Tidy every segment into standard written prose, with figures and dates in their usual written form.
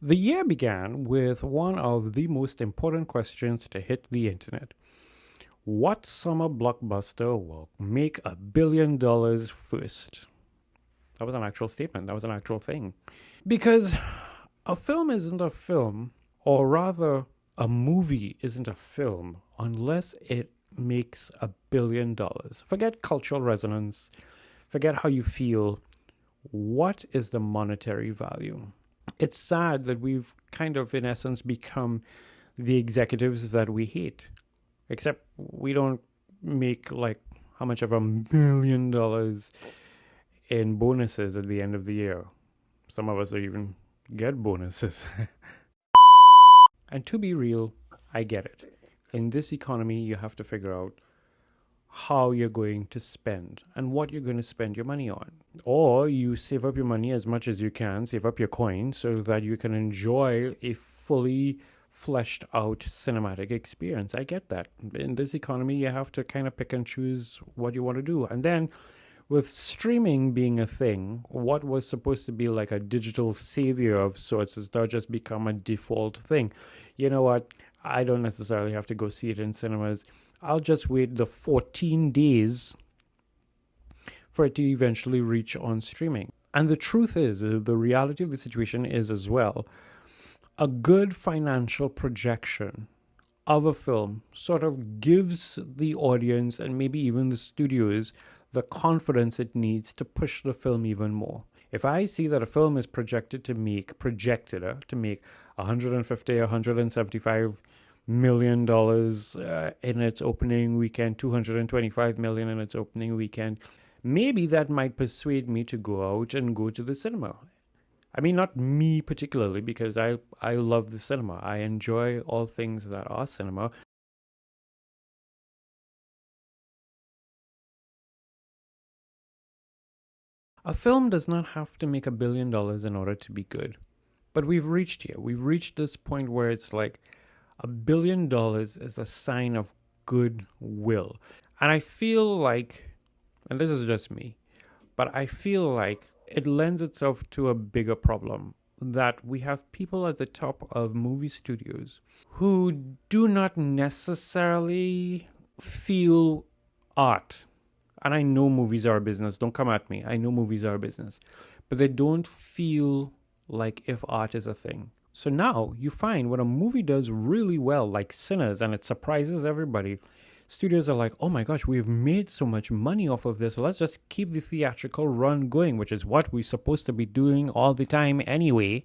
The year began with one of the most important questions to hit the internet. What summer blockbuster will make $1 billion first? That was an actual statement. That was an actual thing. Because a film isn't a film, or rather, a movie isn't a film unless it makes $1 billion. Forget cultural resonance. Forget how you feel. What is the monetary value? It's sad that we've kind of, in essence, become the executives that we hate. Except we don't make like how much of $1 million in bonuses at the end of the year. Some of us don't even get bonuses. And to be real, I get it. In this economy, you have to figure out how you're going to spend and what you're going to spend your money on. Or you save up your money as much as you can, save up your coin so that you can enjoy a fully fleshed out cinematic experience. I get that. In this economy, you have to kind of pick and choose what you want to do. And then with streaming being a thing, what was supposed to be like a digital savior of sorts has now just become a default thing. You know what? I don't necessarily have to go see it in cinemas. I'll just wait the 14 days for it to eventually reach on streaming. And the truth is, the reality of the situation is as well, a good financial projection of a film sort of gives the audience and maybe even the studios the confidence it needs to push the film even more. If I see that a film is projected to make 150, 175 million dollars in its opening weekend, 225 million in its opening weekend, maybe that might persuade me to go out and go to the cinema. I mean, not me particularly, because I love the cinema. I enjoy all things that are cinema. A film does not have to make $1 billion in order to be good. But we've reached here. We've reached this point where it's like $1 billion is a sign of goodwill. And I feel like, and this is just me, but I feel like it lends itself to a bigger problem, that we have people at the top of movie studios who do not necessarily feel art. And I know movies are a business. Don't come at me. I know movies are a business. But they don't feel like if art is a thing. So now you find when a movie does really well, like Sinners, and it surprises everybody, studios are like, oh my gosh, we've made so much money off of this. Let's just keep the theatrical run going, which is what we're supposed to be doing all the time anyway.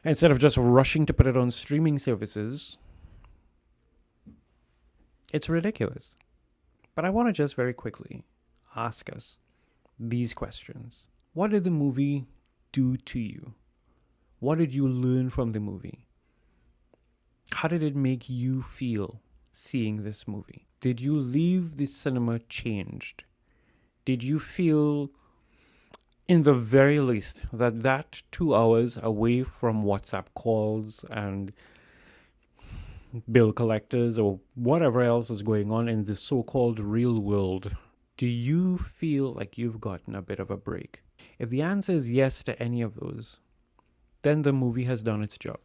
Instead of just rushing to put it on streaming services. It's ridiculous. But I want to just very quickly ask us these questions. What did the movie do to you? What did you learn from the movie? How did it make you feel seeing this movie? Did you leave the cinema changed? Did you feel, in the very least, that 2 hours away from WhatsApp calls and bill collectors or whatever else is going on in the so-called real world, do you feel like you've gotten a bit of a break? If the answer is yes to any of those, then the movie has done its job.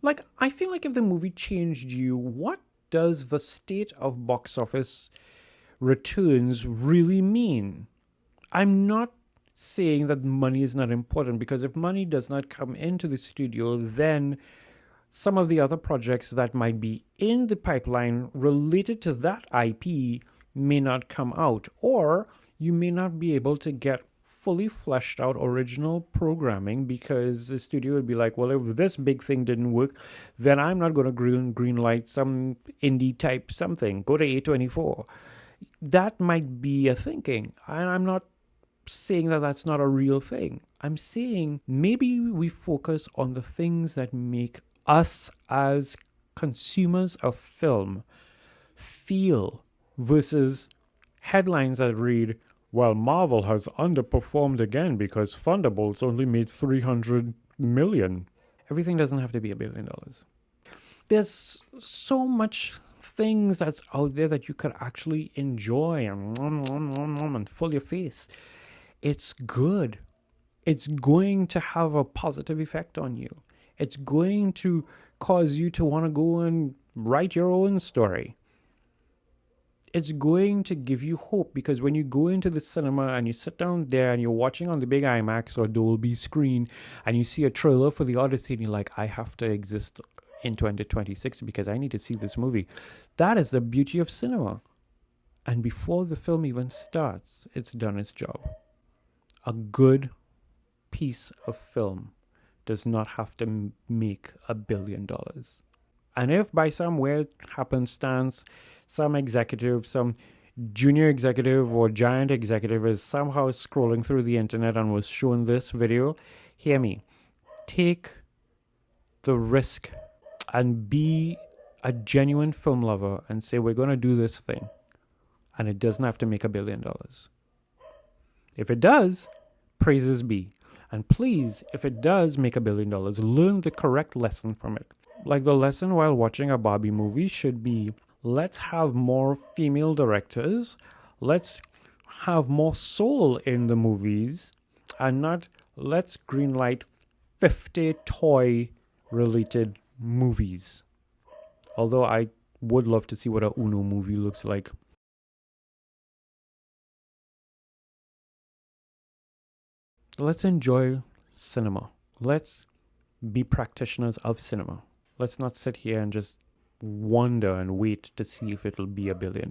Like, I feel like if the movie changed you, what does the state of box office returns really mean? I'm not saying that money is not important, because if money does not come into the studio, then some of the other projects that might be in the pipeline related to that IP may not come out, or you may not be able to get fully fleshed out original programming because the studio would be like, well, if this big thing didn't work, then I'm not going to green light some indie type something. Go to A24. That might be a thinking. And I'm not saying that that's not a real thing. I'm saying maybe we focus on the things that make us as consumers of film feel versus headlines that read, well, Marvel has underperformed again because Thunderbolts only made 300 million. Everything doesn't have to be $1 billion. There's so much things that's out there that you could actually enjoy and fill your face. It's good. It's going to have a positive effect on you. It's going to cause you to want to go and write your own story. It's going to give you hope, because when you go into the cinema and you sit down there and you're watching on the big IMAX or Dolby screen and you see a trailer for the Odyssey and you're like, I have to exist in 2026 because I need to see this movie. That is the beauty of cinema. And before the film even starts, it's done its job. A good piece of film does not have to make $1 billion. And if by some weird happenstance, some executive, some junior executive or giant executive is somehow scrolling through the internet and was shown this video, hear me. Take the risk and be a genuine film lover and say, we're going to do this thing. And it doesn't have to make $1 billion. If it does, praises be. And please, if it does make $1 billion, learn the correct lesson from it. Like the lesson while watching a Barbie movie should be, let's have more female directors. Let's have more soul in the movies. And not, let's greenlight 50 toy-related movies. Although I would love to see what a Uno movie looks like. Let's enjoy cinema. Let's be practitioners of cinema. Let's not sit here and just wonder and wait to see if it'll be $1 billion.